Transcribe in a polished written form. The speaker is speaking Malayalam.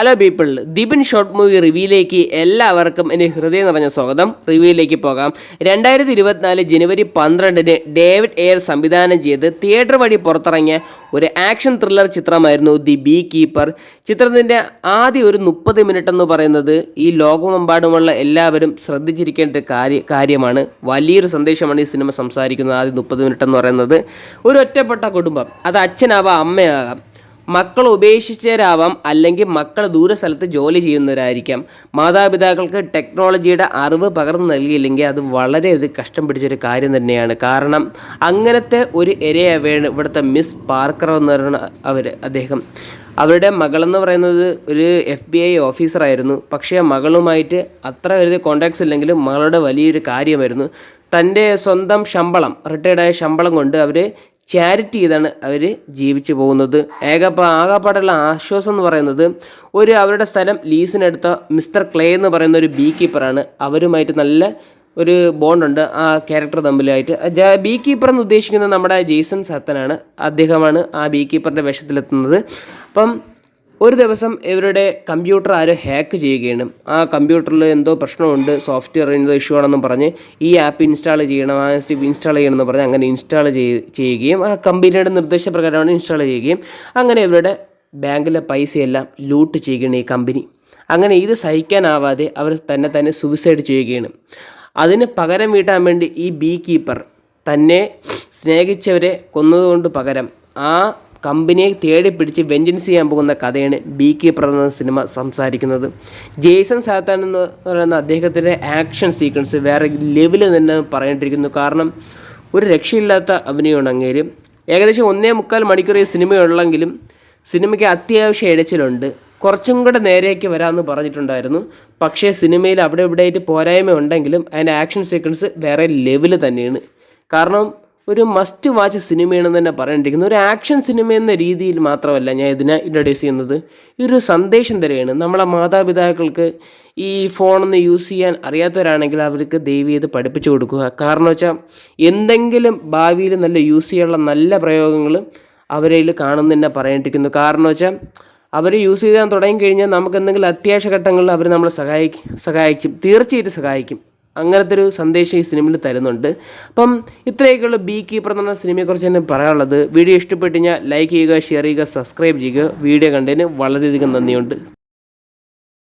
Hello people, Dibin short movie റിവ്യൂയിലേക്ക് എല്ലാവർക്കും എൻ്റെ ഹൃദയം നിറഞ്ഞ സ്വാഗതം. റിവ്യൂയിലേക്ക് പോകാം. 2024 ജനുവരി 12 ഡേവിഡ് എയർ സംവിധാനം ചെയ്ത് തിയേറ്റർ വഴി പുറത്തിറങ്ങിയ ഒരു ആക്ഷൻ ത്രില്ലർ ചിത്രമായിരുന്നു ദി ബീ കീപ്പർ. ചിത്രത്തിൻ്റെ ആദ്യ ഒരു 30 മിനിറ്റ് എന്ന് പറയുന്നത് ഈ ലോകമെമ്പാടുമുള്ള എല്ലാവരും ശ്രദ്ധിച്ചിരിക്കേണ്ട കാര്യമാണ്. വലിയൊരു സന്ദേശമാണ് ഈ സിനിമ സംസാരിക്കുന്നത്. ആദ്യ 30 മിനിറ്റ് എന്ന് പറയുന്നത് ഒരു ഒറ്റപ്പെട്ട കുടുംബം, അത് അച്ഛനാവാം അമ്മയാകാം, മക്കൾ ഉപേക്ഷിച്ചവരാവാം, അല്ലെങ്കിൽ മക്കൾ ദൂര സ്ഥലത്ത് ജോലി ചെയ്യുന്നവരായിരിക്കാം. മാതാപിതാക്കൾക്ക് ടെക്നോളജിയുടെ അറിവ് പകർന്നു നൽകിയില്ലെങ്കിൽ അത് വളരെ കഷ്ടം പിടിച്ചൊരു കാര്യം തന്നെയാണ്. കാരണം അങ്ങനത്തെ ഒരു ഇരയാണ് ഇവിടുത്തെ മിസ് പാർക്കർ എന്ന് പറയുന്ന അദ്ദേഹം. അവരുടെ മകളെന്ന് പറയുന്നത് ഒരു FBI ഓഫീസറായിരുന്നു. പക്ഷേ മകളുമായിട്ട് അത്ര വലിയ കോണ്ടാക്ട്സ് ഇല്ലെങ്കിലും മകളുടെ വലിയൊരു കാര്യമായിരുന്നു. തൻ്റെ സ്വന്തം ശമ്പളം, റിട്ടയർഡായ ശമ്പളം കൊണ്ട് അവർ ചാരിറ്റി ചെയ്താണ് അവർ ജീവിച്ചു പോകുന്നത്. ആകപ്പാടുള്ള ആശ്വാസം എന്ന് പറയുന്നത് അവരുടെ സ്ഥലം ലീസിനെടുത്ത മിസ്റ്റർ ക്ലേ എന്ന് പറയുന്ന ഒരു ബീ കീപ്പറാണ്. അവരുമായിട്ട് നല്ല ഒരു ബോണ്ടുണ്ട് ആ ക്യാരക്ടർ തമ്മിലായിട്ട്. ബീ കീപ്പർ എന്ന് ഉദ്ദേശിക്കുന്നത് നമ്മുടെ ജെയ്സൺ സ്റ്റത്താമാണ്. അദ്ദേഹമാണ് ആ ബീ കീപ്പറിൻ്റെ വേഷത്തിലെത്തുന്നത്. അപ്പം ഒരു ദിവസം ഇവരുടെ കമ്പ്യൂട്ടർ ആരോ ഹാക്ക് ചെയ്യുകയാണ്. ആ കമ്പ്യൂട്ടറിൽ എന്തോ പ്രശ്നമുണ്ട്, സോഫ്റ്റ്വെയർ എന്തോ ഇഷ്യൂ ആണെന്നും പറഞ്ഞ് ഈ ആപ്പ് ഇൻസ്റ്റാൾ ചെയ്യണം, ആ സ്റ്റെപ്പ് ഇൻസ്റ്റാൾ ചെയ്യണമെന്ന് പറഞ്ഞ് അങ്ങനെ ഇൻസ്റ്റാൾ ചെയ്യുകയും ആ കമ്പനിയുടെ നിർദ്ദേശപ്രകാരമാണ് ഇൻസ്റ്റാൾ ചെയ്യുകയും അങ്ങനെ ഇവരുടെ ബാങ്കിലെ പൈസയെല്ലാം ലൂട്ട് ചെയ്യുകയാണ് ഈ കമ്പനി. അങ്ങനെ ഇത് സഹിക്കാനാവാതെ അവർ തന്നെ സൂയിസൈഡ് ചെയ്യുകയാണ്. അതിന് പകരം വീട്ടാൻ വേണ്ടി ഈ ബീ കീപ്പർ തന്നെ സ്നേഹിച്ചവരെ കൊന്നതുകൊണ്ട് പകരം ആ കമ്പനിയെ തേടി പിടിച്ച് വെഞ്ചൻസ് ചെയ്യാൻ പോകുന്ന കഥയാണ് ബീ കീപ്പർ എന്ന സിനിമ സംസാരിക്കുന്നത്. ജെയ്സൺ സ്റ്റത്താൻ എന്ന് പറയുന്ന അദ്ദേഹത്തിൻ്റെ ആക്ഷൻ സീക്വൻസ് വേറെ ലെവലിൽ തന്നെ പറയേണ്ടിയിരിക്കുന്നു. കാരണം ഒരു രക്ഷയില്ലാത്ത അഭിനയമാണ് അങ്ങേര്. ഏകദേശം 1.25 മണിക്കൂർ ഈ സിനിമയുള്ളെങ്കിലും സിനിമയ്ക്ക് അത്യാവശ്യം ഇഴച്ചിലുണ്ട്. കുറച്ചും കൂടെ നേരേക്ക് വരാമെന്ന് പറഞ്ഞിട്ടുണ്ടായിരുന്നു. പക്ഷേ സിനിമയിൽ അവിടെ ഇവിടെയായിട്ട് പോരായ്മ ഉണ്ടെങ്കിലും അതിൻ്റെ ആക്ഷൻ സീക്വൻസ് വേറെ ലെവൽ തന്നെയാണ്. കാരണം ഒരു മസ്റ്റ് വാച്ച് സിനിമയാണെന്ന് തന്നെ പറയേണ്ടിയിരിക്കുന്നു. ഒരു ആക്ഷൻ സിനിമ എന്ന രീതിയിൽ മാത്രമല്ല ഞാൻ ഇതിനെ ഇൻട്രൊഡ്യൂസ് ചെയ്യുന്നത്, ഇതൊരു സന്ദേശം തന്നെയാണ്. നമ്മളെ മാതാപിതാക്കൾക്ക് ഈ ഫോണൊന്ന് യൂസ് ചെയ്യാൻ അറിയാത്തവരാണെങ്കിൽ അവർക്ക് ദയവ് ചെയ്ത് പഠിപ്പിച്ചു കൊടുക്കുക. കാരണം വെച്ചാൽ എന്തെങ്കിലും ഭാവിയിൽ നല്ല യൂസ് ചെയ്യാനുള്ള നല്ല പ്രയോഗങ്ങൾ അവരിൽ കാണുന്നതന്നെ പറയേണ്ടിയിരിക്കുന്നു. കാരണം വെച്ചാൽ അവർ യൂസ് ചെയ്യാൻ തുടങ്ങിക്കഴിഞ്ഞാൽ നമുക്ക് എന്തെങ്കിലും അത്യാവശ്യ ഘട്ടങ്ങളിൽ അവർ നമ്മളെ സഹായിക്കും, തീർച്ചയായിട്ടും സഹായിക്കും. അങ്ങനത്തെ ഒരു സന്ദേശം ഈ സിനിമയിൽ തരുന്നുണ്ട്. അപ്പം ഇത്രയൊക്കെയുള്ള ബീ കീപ്പർ എന്ന സിനിമയെക്കുറിച്ച് തന്നെ പറയാനുള്ളത്. വീഡിയോ ഇഷ്ടപ്പെട്ട് കഴിഞ്ഞാൽ ലൈക്ക് ചെയ്യുക, ഷെയർ ചെയ്യുക, സബ്സ്ക്രൈബ് ചെയ്യുക. വീഡിയോ കണ്ടതിന് വളരെയധികം നന്ദിയുണ്ട്.